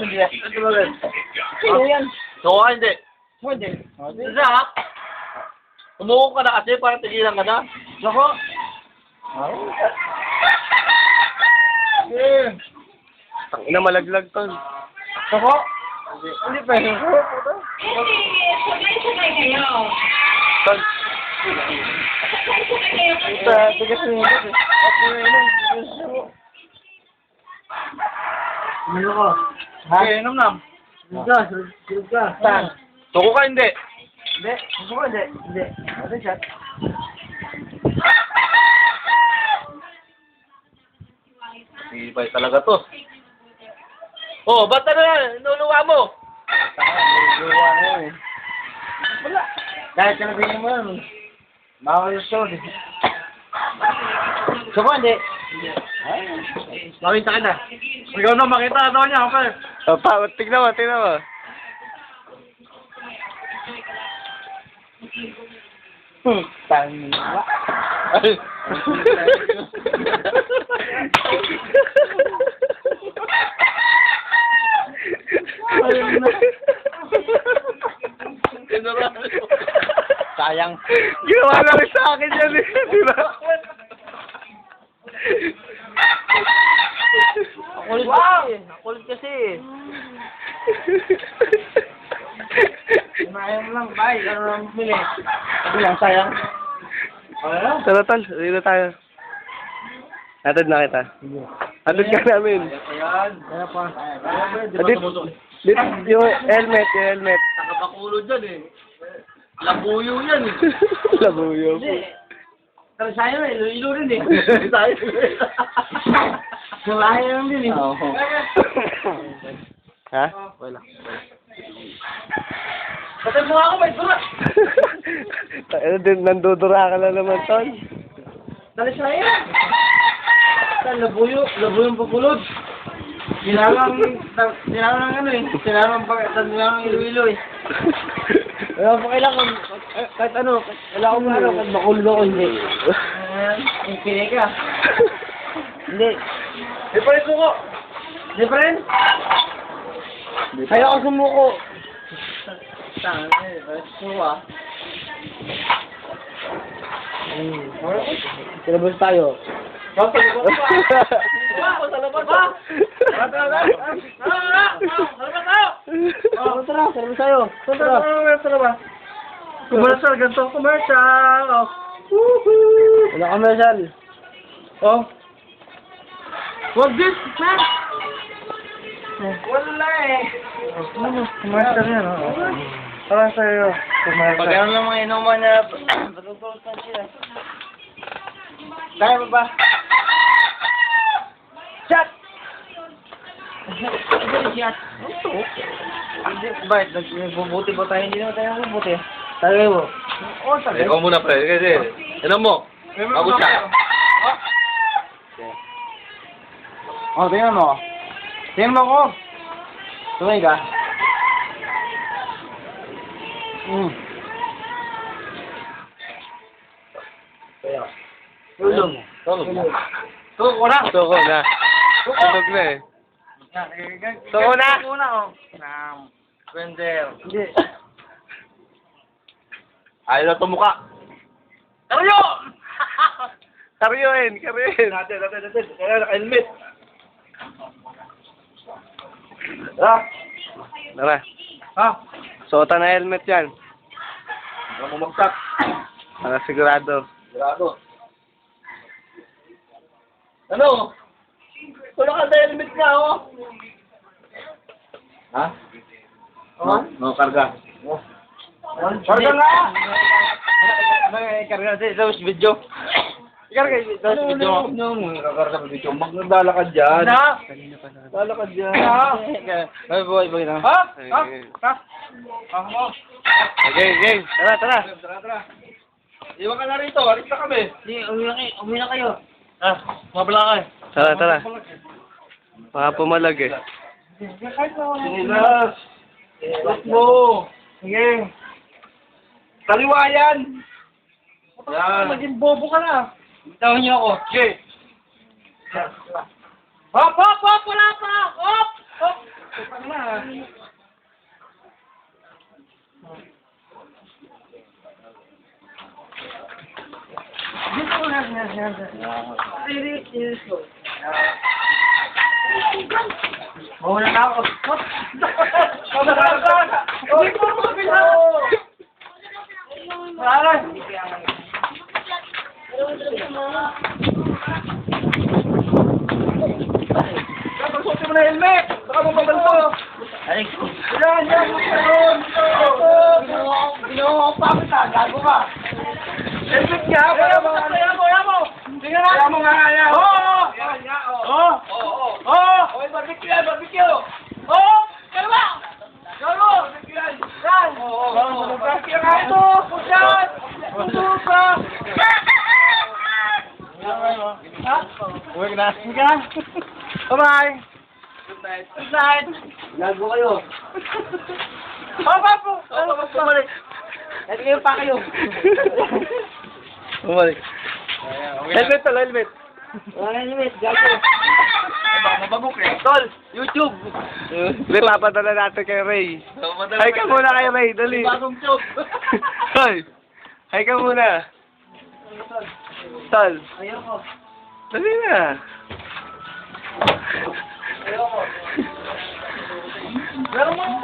hindi. Sino yan? So, hindi. Pwede. Isa, ha? Umuko ka na kasi para tigilan ka na. Soko. Tangina malaglag tol. Soko. Hindi pa yun. Tol. Tigas na yun. Ano ko? Okay, inom na. Sulog ka. Saan? Suko ka, hindi. Hindi. Gusto ko hindi. Hindi. Ano shot? Ibay talaga to. Oh, ba't na? Inuluwa mo. Luwa na yun eh. Wala. Kahit kalabingin mo yun. Bawal yung show. Gusto ko hindi. Makita ka na. Ikaw na, makita daw niya, kapal. Pa, tignan mo, tignan mo. Tangina. Ay. Sayang. Ginawa lang sa akin yan eh. Di ba? Kulit kasi. Kulit kasi. Kumain mo lang. Bye. Ano lang bumili? Sabi lang, sayang. Ano? Tara tol, dito tayo. Hatid na kita. Hatid ka namin. Ayan. Ano pa? Dito, yung helmet, yung helmet. Nakapakulo dyan eh. Labuyo yan eh. Labuyo. Hindi. Pero sayang eh. Ilo rin eh. Tayo. Nalahi lang din eh. Ha? Wala. Patay mo ako, may surat. Nandudura ka na naman, tol. Dali sayang. Saan labuyo? Labuyong pagkulod. Sinarang ano eh. Sinarang ilo-ilo eh. Wala pa kailangan, kahit ano, wala akong ano, kahit makulod ako, hindi. Ang pinay ka. Hindi. Di pa rin suko. Hindi pa rin? Kaya ako sumuko. Saan eh, suwa. Silabas tayo. Sa labas ba? Sa labas ba? Tara, silabas tayo. Tara. Commercial, ganito commercial. Oh. Wala commercial. Oh. Wag this, man. Wala eh. Commercial yan, oh. Tara sa'yo. Pag ano ng mga inuman na patutulutan sila. Kaya mo ba? Shot! Shot! Hindi, bakit? Nagbubuti ba tayo? Hindi naman tayo nagbubuti. Tagay mo. Oo, tagay. Ikaw muna, pre. Kasi, inom mo. Ako siya. Oh, tingnan mo. Tingnan mo ako. Tumay ka. Tulong. Tulog na. Tulog na. Suko na. Tulog na eh. Suko na! Una, oh. Wender. Hindi. Ayaw na tumuka. Karyo! Karyoin, karyoin. Natin. Kaya naka-helmet. Ha? Tara. Ha? Suota na helmet yan. Huwag mo magsak. Para sigurado. Sigurado. Ano? Wala ka na helmet nga, oh. Ha? Oh? No, karga. Karga nga! Karga natin sa video. Ikarga sa video. Ano? Kakarga sa video. Magdala ka dyan. Na? Dala ka dyan. Ay, boy, boy na. Ha? Ha? Ha? Ako. Okay. Tara. Tara. Iwan ka na rito. Alis na kami. Hindi, umuwi na kayo. Ah, mabala ka. Tara. Baka pumalag eh. Sinilas. Lock mo. Sige. Kaliwa yan. Yan. Maging bobo ka na. Bitawan niyo ako. Okay. Hop! Wala pa! Hop! Pag na. Dito na. Seriously. Mawala na ako. Hindi ko mabila. Wala. Kapag suot mo na helmet, baka mo mabalto. Ay, yan, ginawa ko pa kita, gago ka. Helmet nga, para mo, kaya mo. Tingnan na. Kaya mo nga kaya. Oo. Oo. Okay, barbecue yan, barbecue. Oo, kalawa. Gago. Yan. Oo. Barbecue nga ito. Pusyan. Pusok ka. Ha? Uwi na. Sige. Bye-bye. Good night. Gago kayo. Papa po. Bumalik. Ito kayo pa kayo. Bumalik. Helmet tol, helmet. Wala helmet. Gago. Mababok eh. Tol, YouTube. Hindi, papadala natin kay Ray. Hi ka muna kay Ray, dali. Bagong job. Hoy! Hi ka muna. Tol, Ayoko. dali na. Ayoko. Pero mga